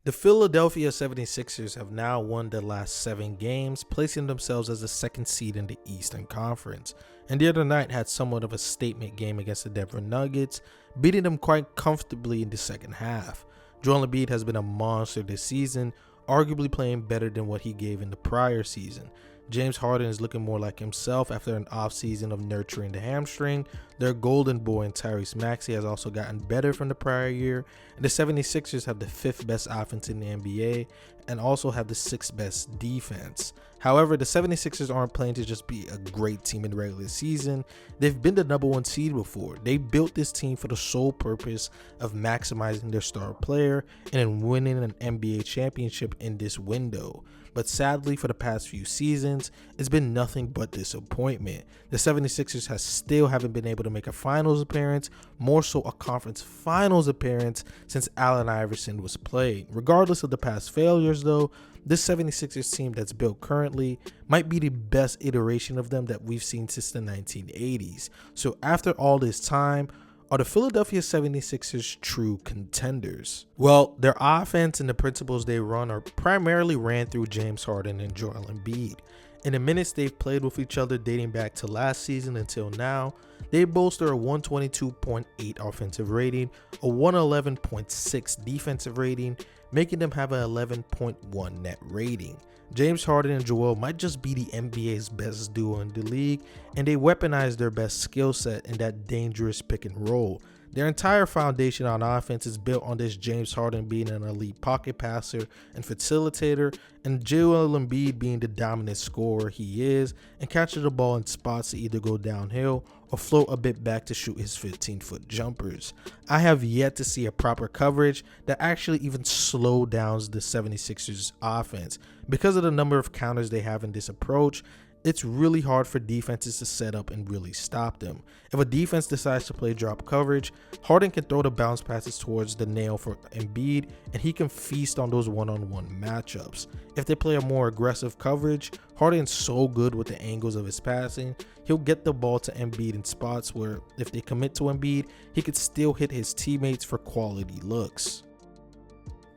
The Philadelphia 76ers have now won their last 7 games, placing themselves as the second seed in the Eastern Conference, and the other night had somewhat of a statement game against the Denver Nuggets, beating them quite comfortably in the second half. Joel Embiid has been a monster this season, arguably playing better than what he gave in the prior season. James Harden is looking more like himself after an offseason of nurturing the hamstring. Their golden boy in Tyrese Maxey has also gotten better from the prior year. And the 76ers have the 5th best offense in the NBA and also have the 6th best defense. However, the 76ers aren't playing to just be a great team in the regular season. They've been the number 1 seed before. They built this team for the sole purpose of maximizing their star player and in winning an NBA championship in this window. But sadly, for the past few seasons, it's been nothing but disappointment. The 76ers still haven't been able to make a finals appearance, more so a conference finals appearance, since Allen Iverson was played. Regardless of the past failures though, this 76ers team that's built currently might be the best iteration of them that we've seen since the 1980s. So after all this time, are the Philadelphia 76ers true contenders? Well, their offense and the principles they run are primarily ran through James Harden and Joel Embiid. In the minutes they've played with each other dating back to last season until now, they bolster a 122.8 offensive rating, a 111.6 defensive rating, making them have an 11.1 net rating. James Harden and Joel might just be the NBA's best duo in the league, and they weaponize their best skill set in that dangerous pick and roll. Their entire foundation on offense is built on this James Harden being an elite pocket passer and facilitator, and Joel Embiid being the dominant scorer he is and catching the ball in spots to either go downhill or float a bit back to shoot his 15-foot jumpers. I have yet to see a proper coverage that actually even slow downs the 76ers offense. Because of the number of counters they have in this approach, it's really hard for defenses to set up and really stop them. If a defense decides to play drop coverage, Harden can throw the bounce passes towards the nail for Embiid, and he can feast on those one-on-one matchups. If they play a more aggressive coverage, Harden's so good with the angles of his passing, he'll get the ball to Embiid in spots where if they commit to Embiid, he could still hit his teammates for quality looks.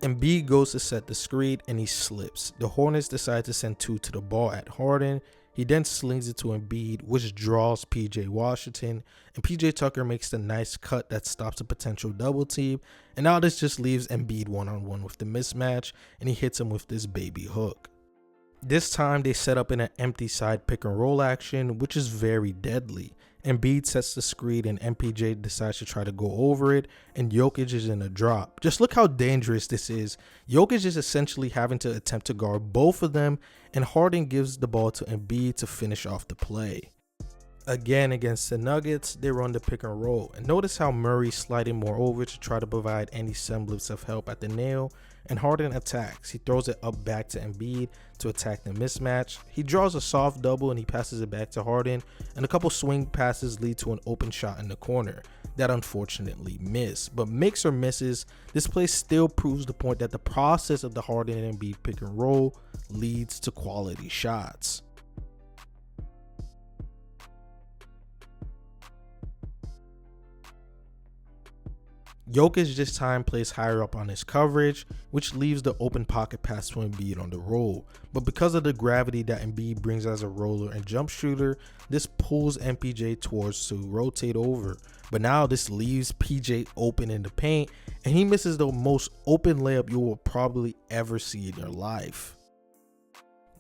Embiid goes to set the screen and he slips. The Hornets decide to send 2 to the ball at Harden. He then slings it to Embiid, which draws PJ Washington, and PJ Tucker makes the nice cut that stops a potential double team, and now this just leaves Embiid one-on-one with the mismatch, and he hits him with this baby hook. This time they set up in an empty side pick and roll action, which is very deadly. Embiid sets the screen and MPJ decides to try to go over it, and Jokic is in a drop. Just look how dangerous this is. Jokic is essentially having to attempt to guard both of them, and Harden gives the ball to Embiid to finish off the play. Again, against the Nuggets, they run the pick and roll, and notice how Murray's sliding more over to try to provide any semblance of help at the nail, and Harden attacks. He throws it up back to Embiid to attack the mismatch. He draws a soft double and he passes it back to Harden, and a couple swing passes lead to an open shot in the corner that unfortunately missed. But makes or misses, this play still proves the point that the process of the Harden and Embiid pick and roll leads to quality shots. Jokic this time plays higher up on his coverage, which leaves the open pocket pass to Embiid on the roll. But because of the gravity that Embiid brings as a roller and jump shooter, this pulls MPJ towards to rotate over. But now this leaves PJ open in the paint, and he misses the most open layup you will probably ever see in your life.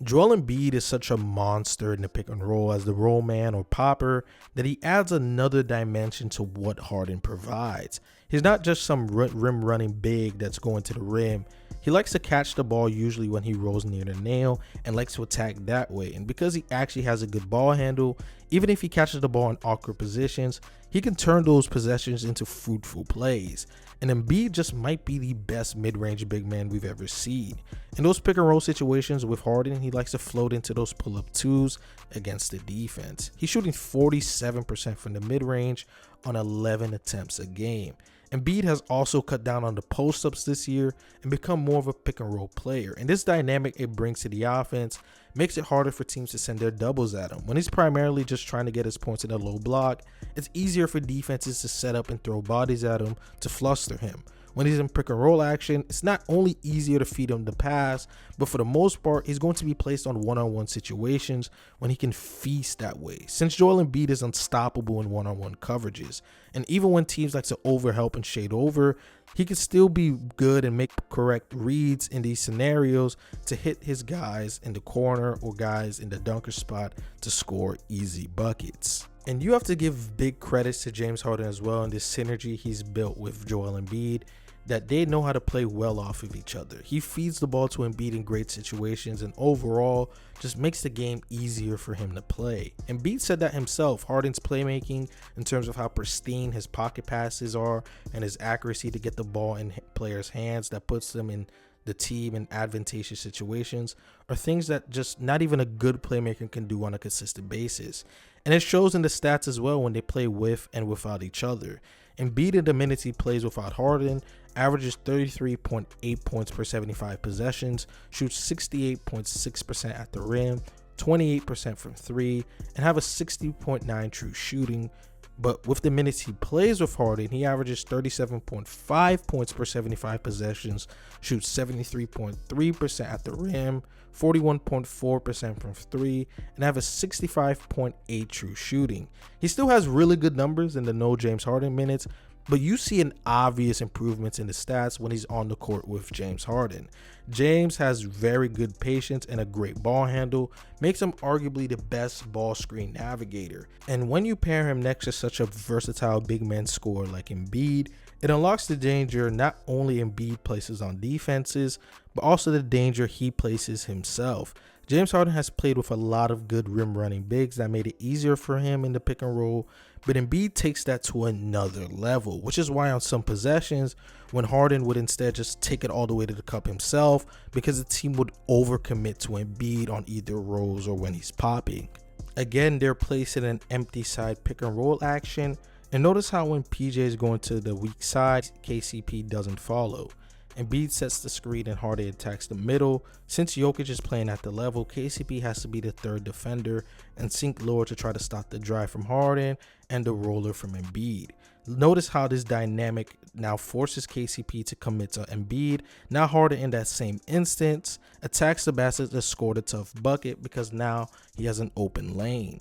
Joel Embiid is such a monster in the pick and roll as the roll man or popper that he adds another dimension to what Harden provides. He's not just some rim running big that's going to the rim. He likes to catch the ball usually when he rolls near the nail and likes to attack that way. And because he actually has a good ball handle, even if he catches the ball in awkward positions, he can turn those possessions into fruitful plays. And Embiid just might be the best mid-range big man we've ever seen. In those pick and roll situations with Harden, he likes to float into those pull-up twos against the defense. He's shooting 47% from the mid-range on 11 attempts a game. Embiid has also cut down on the post-ups this year and become more of a pick and roll player. And this dynamic it brings to the offense makes it harder for teams to send their doubles at him. When he's primarily just trying to get his points in a low block, it's easier for defenses to set up and throw bodies at him to fluster him. When he's in pick and roll action, it's not only easier to feed him the pass, but for the most part, he's going to be placed on one-on-one situations when he can feast that way, since Joel Embiid is unstoppable in one-on-one coverages. And even when teams like to overhelp and shade over, he can still be good and make correct reads in these scenarios to hit his guys in the corner or guys in the dunker spot to score easy buckets. And you have to give big credits to James Harden as well in this synergy he's built with Joel Embiid, that they know how to play well off of each other. He feeds the ball to Embiid in great situations and overall just makes the game easier for him to play. Embiid said that himself, Harden's playmaking in terms of how pristine his pocket passes are and his accuracy to get the ball in players' hands that puts them in the team in advantageous situations are things that just not even a good playmaker can do on a consistent basis. And it shows in the stats as well when they play with and without each other. Embiid, in the minutes he plays without Harden, averages 33.8 points per 75 possessions, shoots 68.6% at the rim, 28% from three, and have a 60.9 true shooting. But with the minutes he plays with Harden, he averages 37.5 points per 75 possessions, shoots 73.3% at the rim, 41.4% from three, and have a 65.8 true shooting. He still has really good numbers in the no James Harden minutes, but you see an obvious improvements in the stats when he's on the court with James Harden. James has very good patience and a great ball handle, makes him arguably the best ball screen navigator. And when you pair him next to such a versatile big man scorer like Embiid, it unlocks the danger not only Embiid places on defenses, but also the danger he places himself. James Harden has played with a lot of good rim running bigs that made it easier for him in the pick and roll, but Embiid takes that to another level, which is why on some possessions, when Harden would instead just take it all the way to the cup himself, because the team would overcommit to Embiid on either rolls or when he's popping. Again, they're placed in an empty side pick and roll action, and notice how when PJ is going to the weak side, KCP doesn't follow. Embiid sets the screen and Harden attacks the middle. Since Jokic is playing at the level, KCP has to be the third defender and sink lower to try to stop the drive from Harden and the roller from Embiid. Notice how this dynamic now forces KCP to commit to Embiid. Now Harden in that same instance attacks the basket to score the tough bucket because now he has an open lane.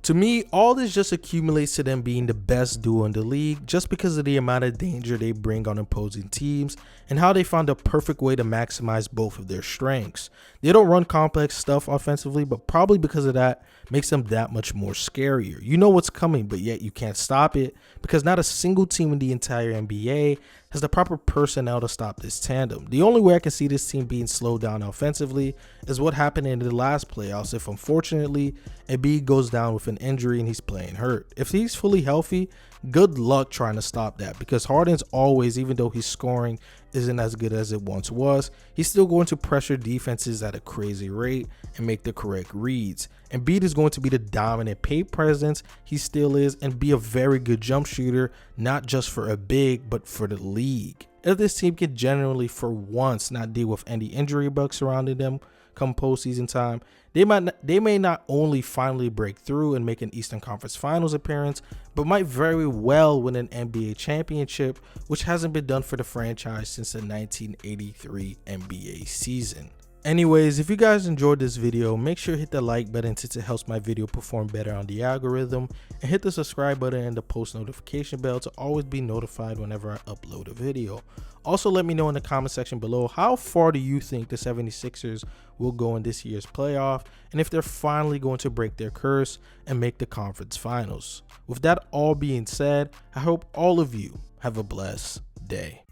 To me, all this just accumulates to them being the best duo in the league just because of the amount of danger they bring on opposing teams and how they found the perfect way to maximize both of their strengths. They don't run complex stuff offensively, but probably because of that makes them that much more scarier. You know what's coming, but yet you can't stop it because not a single team in the entire NBA has the proper personnel to stop this tandem. The only way I can see this team being slowed down offensively is what happened in the last playoffs if unfortunately Embiid goes down with an injury and he's playing hurt. If he's fully healthy, good luck trying to stop that because Harden's always, even though his scoring isn't as good as it once was, he's still going to pressure defenses at a crazy rate and make the correct reads. Embiid is going to be the dominant paint presence he still is and be a very good jump shooter, not just for a big, but for the league. If this team can generally for once not deal with any injury bugs surrounding them come postseason time, they may not only finally break through and make an Eastern Conference Finals appearance, but might very well win an NBA championship, which hasn't been done for the franchise since the 1983 NBA season. Anyways, if you guys enjoyed this video, make sure to hit the like button since it helps my video perform better on the algorithm, and hit the subscribe button and the post notification bell to always be notified whenever I upload a video. Also, let me know in the comment section below, how far do you think the 76ers will go in this year's playoff, and if they're finally going to break their curse and make the conference finals. With that all being said, I hope all of you have a blessed day.